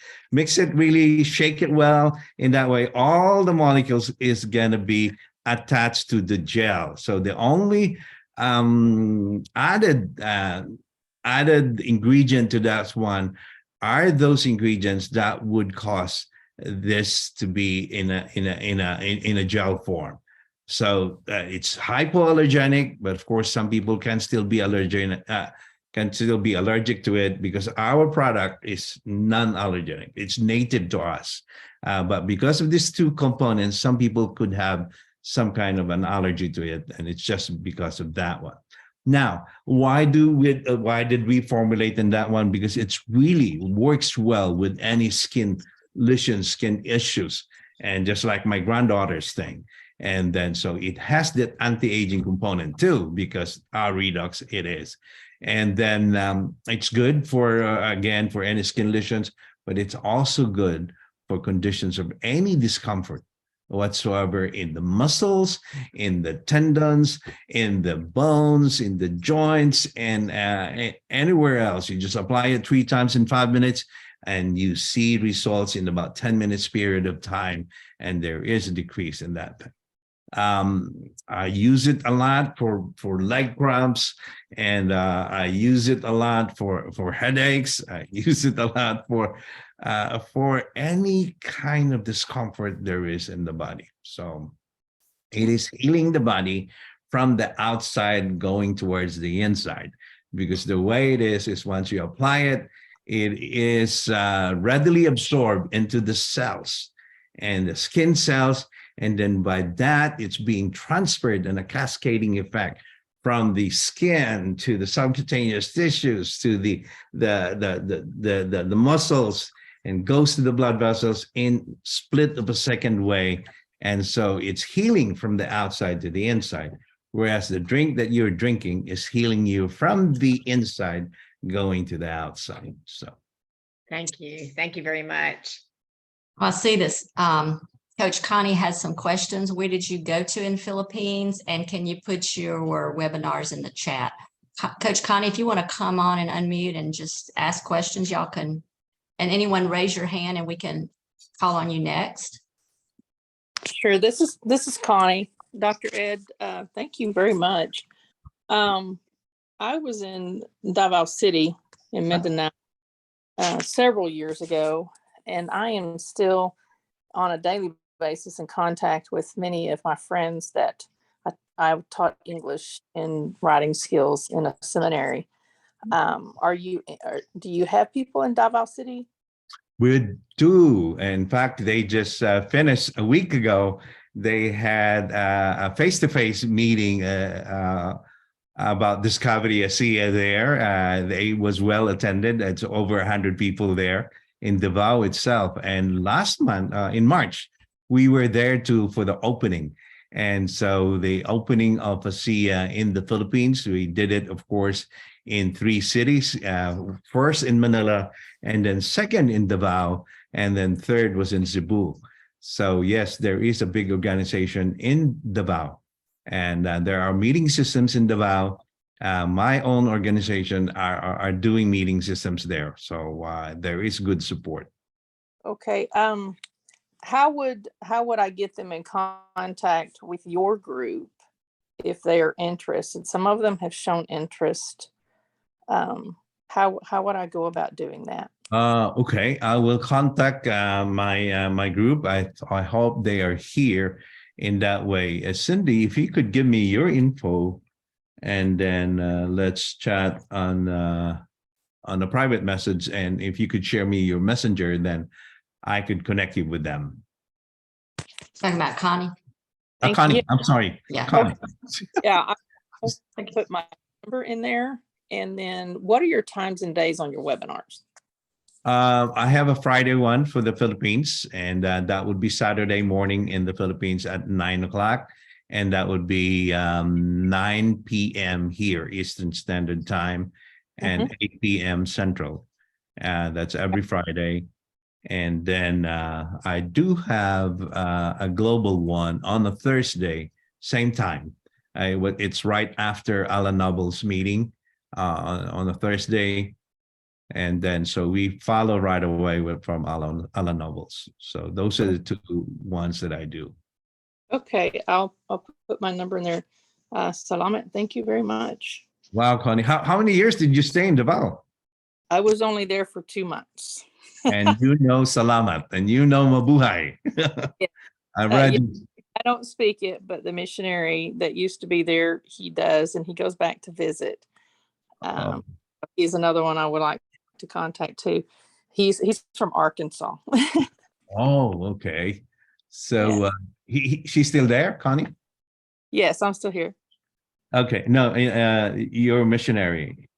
really, shake it well. In that way, all the molecules is gonna be attached to the gel. So the only added ingredient to that one are those ingredients that would cause this to be in a gel form. So it's hypoallergenic, but of course some people can still be allergic to it because our product is non-allergenic. It's native to us. But because of these two components, some people could have some kind of an allergy to it, and it's just because of that one. Now, why did we formulate in that one? Because it's really works well with any skin lesions, skin issues, and just like my granddaughter's thing. And then so it has that anti-aging component too, because our redox it is. And then it's good for, again, for any skin lesions, but it's also good for conditions of any discomfort whatsoever in the muscles, in the tendons, in the bones, in the joints, and anywhere else. You just apply it 3 times in 5 minutes, and you see results in about 10 minutes period of time, and there is a decrease in that. I use it a lot for leg cramps, and I use it a lot for headaches. I use it a lot for any kind of discomfort there is in the body. So it is healing the body from the outside going towards the inside, because the way it is once you apply it, it is readily absorbed into the cells and the skin cells. And then by that, it's being transferred in a cascading effect from the skin to the subcutaneous tissues to the muscles, and goes to the blood vessels in split of a second way. And so it's healing from the outside to the inside, whereas the drink that you're drinking is healing you from the inside going to the outside. So Thank you. Thank you very much. I see this. Coach Connie has some questions. Where did you go to in Philippines? And can you put your webinars in the chat? Coach Connie, if you want to come on and unmute and just ask questions, y'all can, and anyone raise your hand and we can call on you next. Sure. This is Connie. Dr. Ed, thank you very much. I was in Davao City in Mindanao several years ago, and I am still on a daily basis in contact with many of my friends that I've taught English and writing skills in a seminary. Do you have people in Davao City? we do. In fact, they just finished a week ago. They had a face-to-face meeting about Discovery ASEA there. They was well attended. It's over 100 people there in Davao itself. And last month, in March, we were there for the opening. And so the opening of ASEA in the Philippines, we did it, of course, in 3 cities. First in Manila, and then second in Davao, and then third was in Cebu. So yes, there is a big organization in Davao, and there are meeting systems in Davao. My own organization are doing meeting systems there. So there is good support. Okay. How would I get them in contact with your group if they are interested? Some of them have shown interest. How would I go about doing that? Okay, I will contact my group. I hope they are here in that way. Cyndi, if you could give me your info, and then let's chat on a private message. And if you could share me your messenger, then I could connect you with them. Talking about Connie. Connie, you. I'm sorry. Yeah. Connie. Yeah, I put my number in there. And then what are your times and days on your webinars? I have a Friday one for the Philippines, and that would be Saturday morning in the Philippines at 9 o'clock. And that would be 9 p.m. here, Eastern Standard Time, and 8 p.m. Central. That's every Friday. And then I do have a global one on a Thursday, same time. It's right after Alan Noble's meeting on a Thursday. And then so we follow right away from Alan Nobles. So those are the two ones that I do. Okay, I'll put my number in there. Salamat, thank you very much. Wow, Connie, how many years did you stay in Davao? I was only there for 2 months. And you know Salamat, and you know Mabuhay. Yeah. I read. I don't speak it, but the missionary that used to be there, he does, and he goes back to visit. He's another one I would like to contact too. He's from Arkansas. Oh, okay. So she's still there, Connie? Yes, I'm still here. Okay, no, you're a missionary.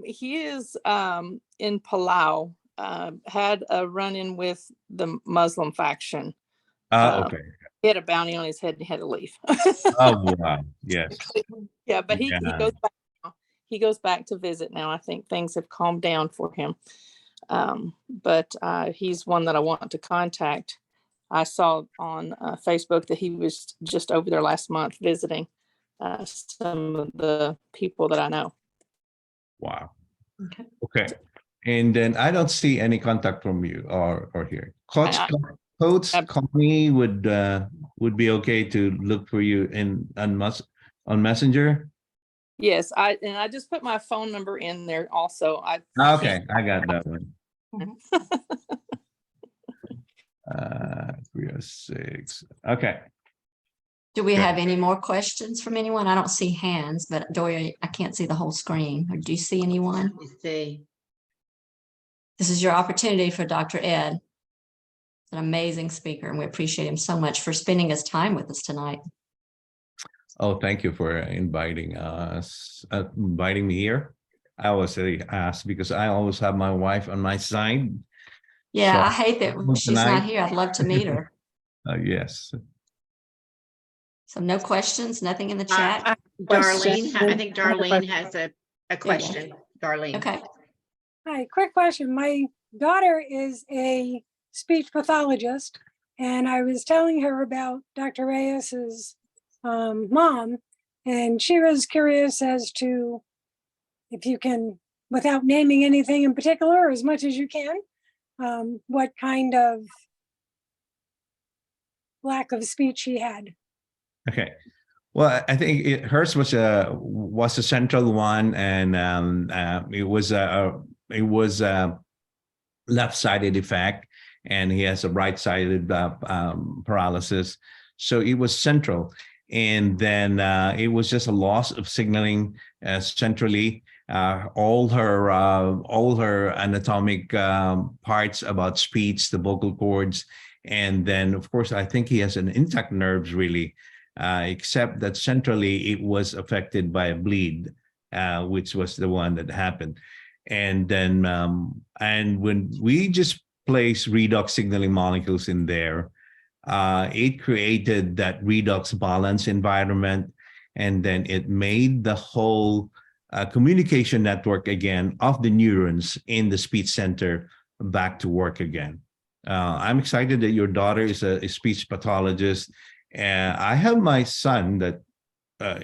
He is in Palau. Had a run-in with the Muslim faction. Okay. He had a bounty on his head and he had to leave. Oh wow, yes. Yeah, but he goes back now. He goes back to visit now. I think things have calmed down for him. But he's one that I want to contact. I saw on Facebook that he was just over there last month visiting some of the people that I know. Wow. Okay. And then I don't see any contact from you or here. Coach Connie would be okay to look for you on Messenger. Yes, I just put my phone number in there also. Okay, I got that one. 306. Okay. Do we have any more questions from anyone? I don't see hands, but Doria, I can't see the whole screen. Or do you see anyone? Let me see. This is your opportunity for Dr. Ed. An amazing speaker, and we appreciate him so much for spending his time with us tonight. Oh, thank you for inviting me here. I always say ask because I always have my wife on my side. Yeah, So, I hate that she's not here. I'd love to meet her. Yes. So no questions, nothing in the chat? Darlene, I think Darlene has a question. Darlene. Okay. Hi, quick question. My daughter is a speech pathologist, and I was telling her about Dr. Reyes's mom, and she was curious as to if you can, without naming anything in particular, as much as you can, what kind of lack of speech she had. Okay. Well, I think hers was a central one, and it was a left-sided effect, and he has a right-sided paralysis. So it was central, and then it was just a loss of signaling centrally. All her anatomic parts about speech, the vocal cords, and then of course I think he has an intact nerves really. Except that centrally it was affected by a bleed, which was the one that happened. And then, and when we just placed redox signaling molecules in there, it created that redox balance environment. And then it made the whole communication network again of the neurons in the speech center back to work again. I'm excited that your daughter is a speech pathologist. I have my son that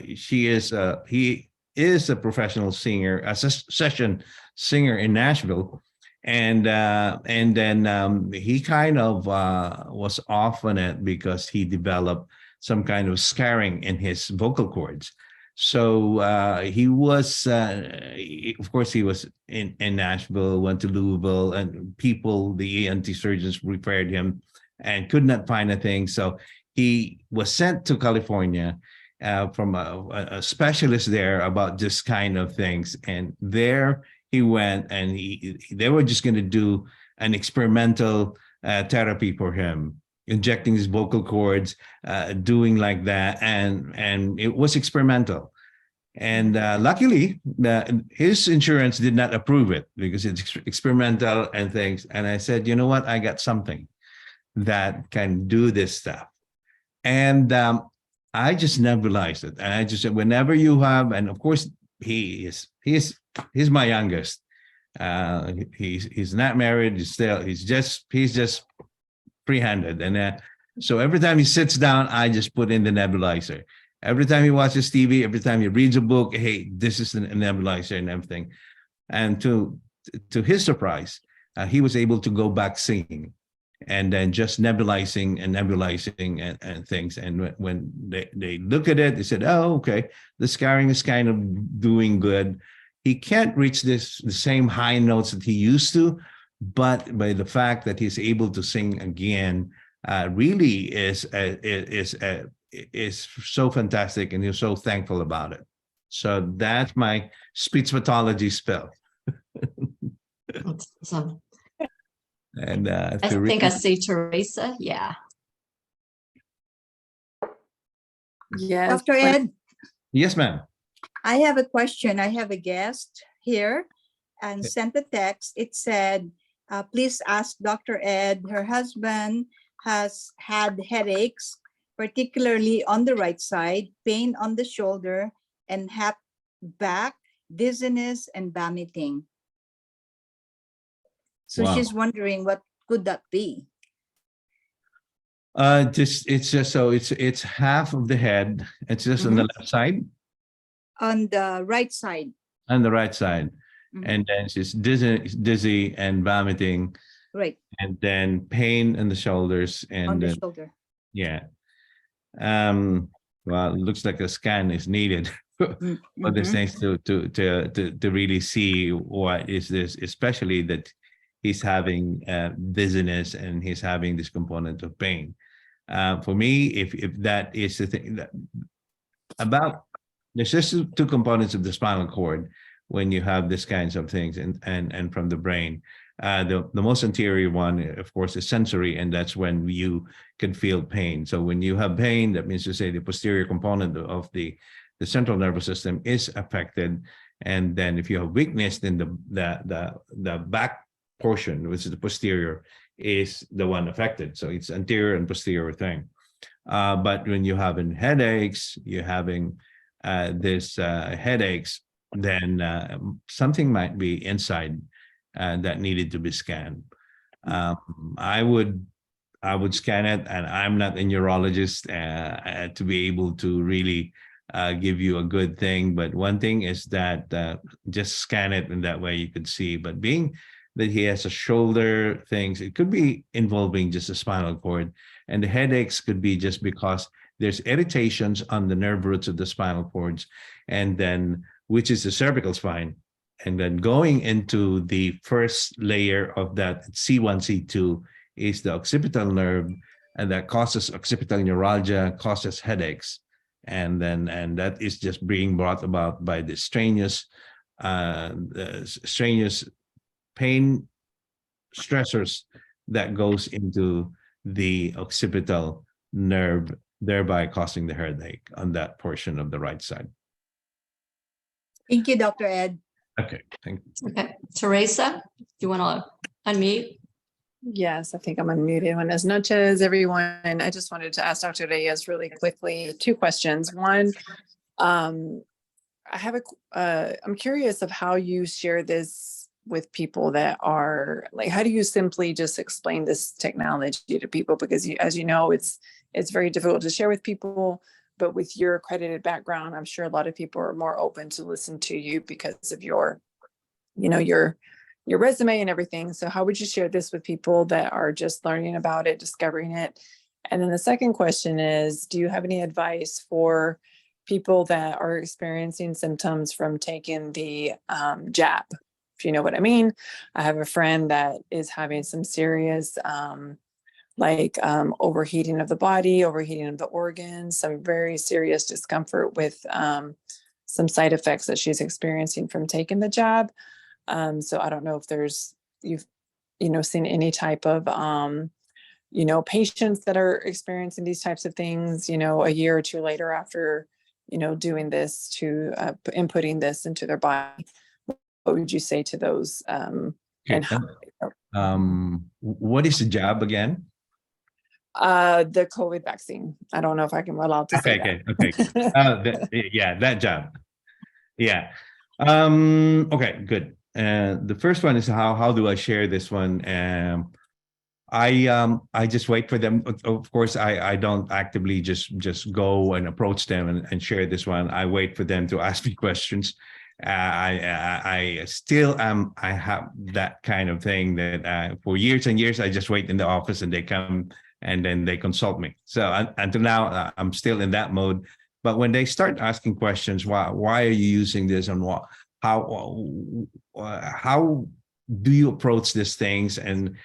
he is a professional singer, a session singer in Nashville, and then he kind of was off on it because he developed some kind of scarring in his vocal cords. So he was, of course, he was in Nashville, went to Louisville, and the ENT surgeons referred him and could not find a thing. So he was sent to California from a specialist there about this kind of things. And there he went, and they were just going to do an experimental therapy for him, injecting his vocal cords, doing like that. And it was experimental. And luckily, his insurance did not approve it because it's experimental and things. And I said, you know what? I got something that can do this stuff. And I just nebulized it. And I just said, whenever you have, and of course, he's my youngest. He's not married. He's just free-handed. And so every time he sits down, I just put in the nebulizer. Every time he watches TV, every time he reads a book, hey, this is a nebulizer and everything. And to his surprise, he was able to go back singing and then just nebulizing and things. And when they look at it, they said, oh, okay, the scarring is kind of doing good. He can't reach the same high notes that he used to, but by the fact that he's able to sing again, really is so fantastic, and he's so thankful about it. So that's my speech pathology spell. That's awesome. And I think I see Teresa. Yeah. Yes. Dr. Ed, yes, ma'am. I have a question. I have a guest here and sent a text. It said, please ask Dr. Ed, her husband has had headaches, particularly on the right side, pain on the shoulder and back, dizziness and vomiting. So Wow. she's wondering what could that be? It's half of the head. It's just on the left side. On the right side. On the right side. And then she's dizzy and vomiting. Right. And then pain in the shoulders and on the shoulder. Yeah. Well, it looks like a scan is needed for these things to really see what is this, especially that he's having dizziness and he's having this component of pain. For me, if that is the thing that about, there's just two components of the spinal cord when you have these kinds of things and from the brain. The most anterior one, of course, is sensory, and that's when you can feel pain. So when you have pain, that means to say the posterior component of the central nervous system is affected. And then if you have weakness, then the back portion, which is the posterior, is the one affected. So it's anterior and posterior thing. But when you're having headaches, you're having headaches, then something might be inside that needed to be scanned. I would scan it, and I'm not a neurologist to be able to really give you a good thing. But one thing is that just scan it, and that way you could see. But being that he has a shoulder things, it could be involving just a spinal cord, and the headaches could be just because there's irritations on the nerve roots of the spinal cords, and then which is the cervical spine. And then going into the first layer of that C1, C2 is the occipital nerve, and that causes occipital neuralgia, causes headaches. And that is just being brought about by the strenuous pain stressors that goes into the occipital nerve, thereby causing the headache on that portion of the right side. Thank you, Dr. Ed. Okay, thank you. Okay, Teresa, do you want to unmute? Yes, I think I'm unmuted. Buenas noches, everyone. I just wanted to ask Dr. Reyes really quickly 2 questions. One, I'm curious of how you share this with people that are like, how do you simply just explain this technology to people? Because as you know, it's very difficult to share with people, but with your accredited background, I'm sure a lot of people are more open to listen to you because of your resume and everything. So how would you share this with people that are just learning about it, discovering it? And then the second question is, do you have any advice for people that are experiencing symptoms from taking the jab? If you know what I mean. I have a friend that is having some serious overheating of the body, overheating of the organs, some very serious discomfort with some side effects that she's experiencing from taking the jab. So I don't know if you've seen any type of patients that are experiencing these types of things, a year or 2 later after doing this to inputting this into their body, what would you say to those? Okay. What is the job again? The COVID vaccine. I don't know if I'm allowed to say that. Okay. That job. Yeah. Okay, good. The first one is how do I share this one? I just wait for them. Of course, I don't actively just go and approach them and share this one. I wait for them to ask me questions. I still am. I have that kind of thing that for years and years I just wait in the office and they come and then they consult me. So until now, I'm still in that mode. But when they start asking questions, why are you using this, and how do you approach these things, and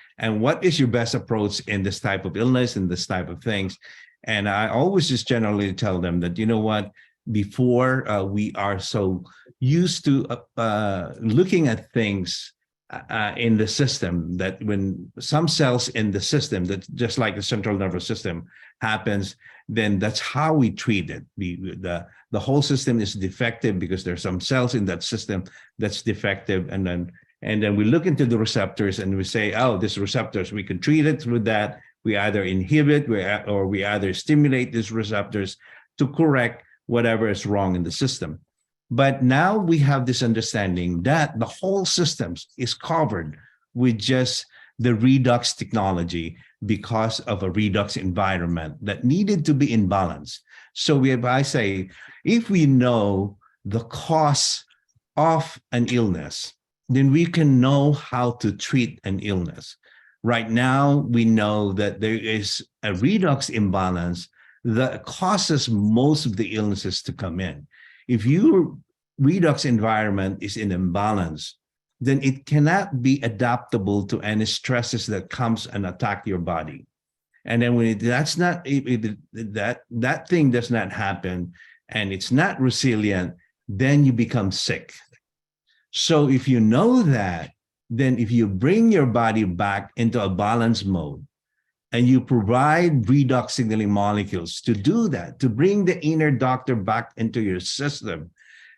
what is your best approach in this type of illness and this type of things? And I always just generally tell them that, you know what, before we are so used to looking at things in the system, that when some cells in the system, that just like the central nervous system happens, then that's how we treat it. The whole system is defective because there's some cells in that system that's defective, and then we look into the receptors and we say, oh, these receptors, we can treat it with that. We either inhibit or we either stimulate these receptors to correct whatever is wrong in the system. But now we have this understanding that the whole system is covered with just the redox technology because of a redox environment that needed to be in balance. So I say, if we know the cause of an illness, then we can know how to treat an illness. Right now, we know that there is a redox imbalance that causes most of the illnesses to come in. If your redox environment is in imbalance, then it cannot be adaptable to any stresses that comes and attack your body. And then when that thing does not happen and it's not resilient, then you become sick. So if you know that, then if you bring your body back into a balance mode and you provide redox signaling molecules to do that, to bring the inner doctor back into your system,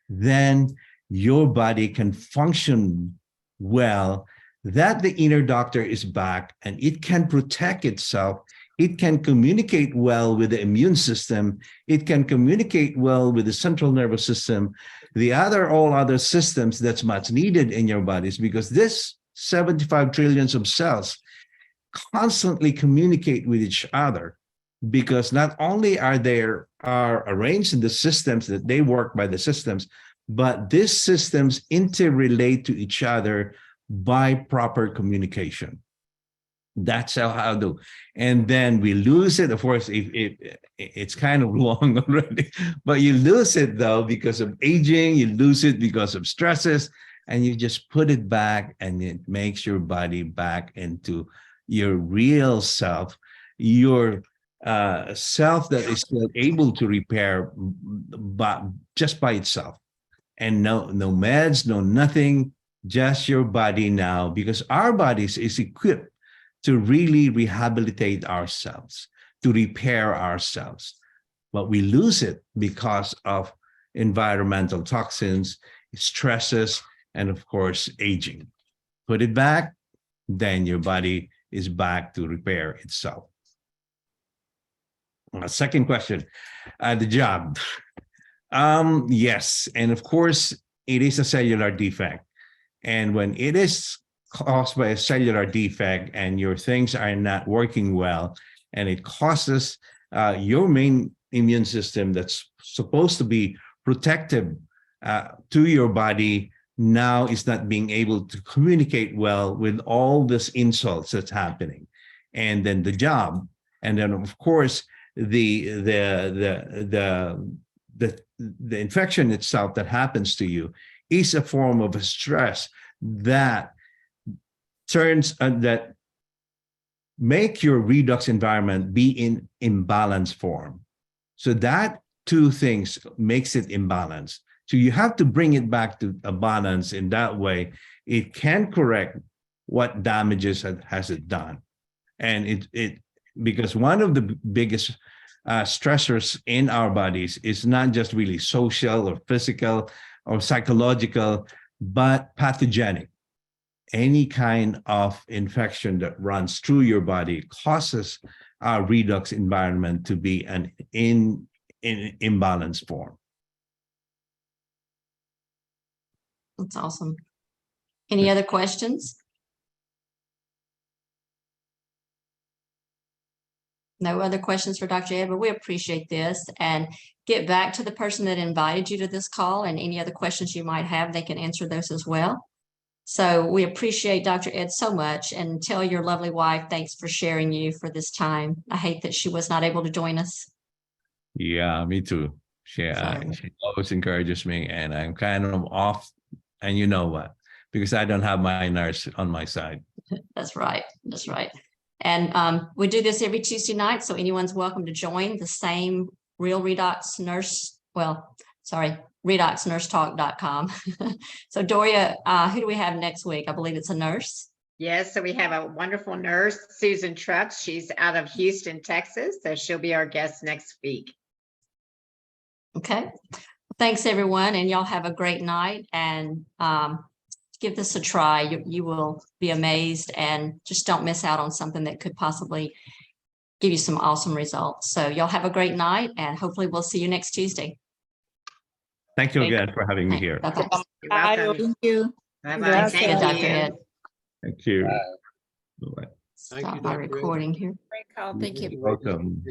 then your body can function well, that the inner doctor is back and it can protect itself. It can communicate well with the immune system. It can communicate well with the central nervous system, all other systems that's much needed in your bodies, because this 75 trillions of cells constantly communicate with each other, because not only are arranged in the systems that they work by the systems, but these systems interrelate to each other by proper communication. That's how I do. And then we lose it. Of course, it's kind of long already, but you lose it though because of aging, you lose it because of stresses, and you just put it back, and it makes your body back into your real self, your self that is still able to repair just by itself. And no meds, no nothing, just your body now, because our bodies is equipped to really rehabilitate ourselves, to repair ourselves. But we lose it because of environmental toxins, stresses, and of course, aging. Put it back, then your body is back to repair itself. Second question, the job. Yes, and of course, it is a cellular defect. And when it is caused by a cellular defect and your things are not working well, and it causes your main immune system that's supposed to be protective to your body, now is not being able to communicate well with all this insults that's happening. And then the job, and then of course, the infection itself that happens to you is a form of a stress that that make your redox environment be in imbalance form. So that two things makes it imbalanced. So you have to bring it back to a balance. In that way, it can correct what damages has it done. And it because one of the biggest stressors in our bodies is not just really social or physical or psychological, but pathogenic. Any kind of infection that runs through your body causes our redox environment to be an imbalanced form. That's awesome. Any other questions? No other questions for Dr. Ed, but we appreciate this, and get back to the person that invited you to this call, and any other questions you might have, they can answer those as well. So we appreciate Dr. Ed so much, and tell your lovely wife, thanks for sharing you for this time. I hate that she was not able to join us. Yeah, me too. She always encourages me, and I'm kind of off. And you know what? Because I don't have my nurse on my side. That's right. That's right. And we do this every Tuesday night, so anyone's welcome to join the same Real Redox Nurse. Well, sorry, redoxnursetalk.com. So Doria, who do we have next week? I believe it's a nurse. Yes, so we have a wonderful nurse, Susan Trucks. She's out of Houston, Texas, so she'll be our guest next week. Okay. Thanks, everyone, and y'all have a great night, and give this a try. You will be amazed, and just don't miss out on something that could possibly give you some awesome results. So y'all have a great night, and hopefully we'll see you next Tuesday. Thank you again for having me here. Bye-bye. You're welcome. Thank you. Bye-bye. Thank you, Dr. Ed. Thank you. Bye-bye. Stop my recording here. Great call. Thank you. Welcome.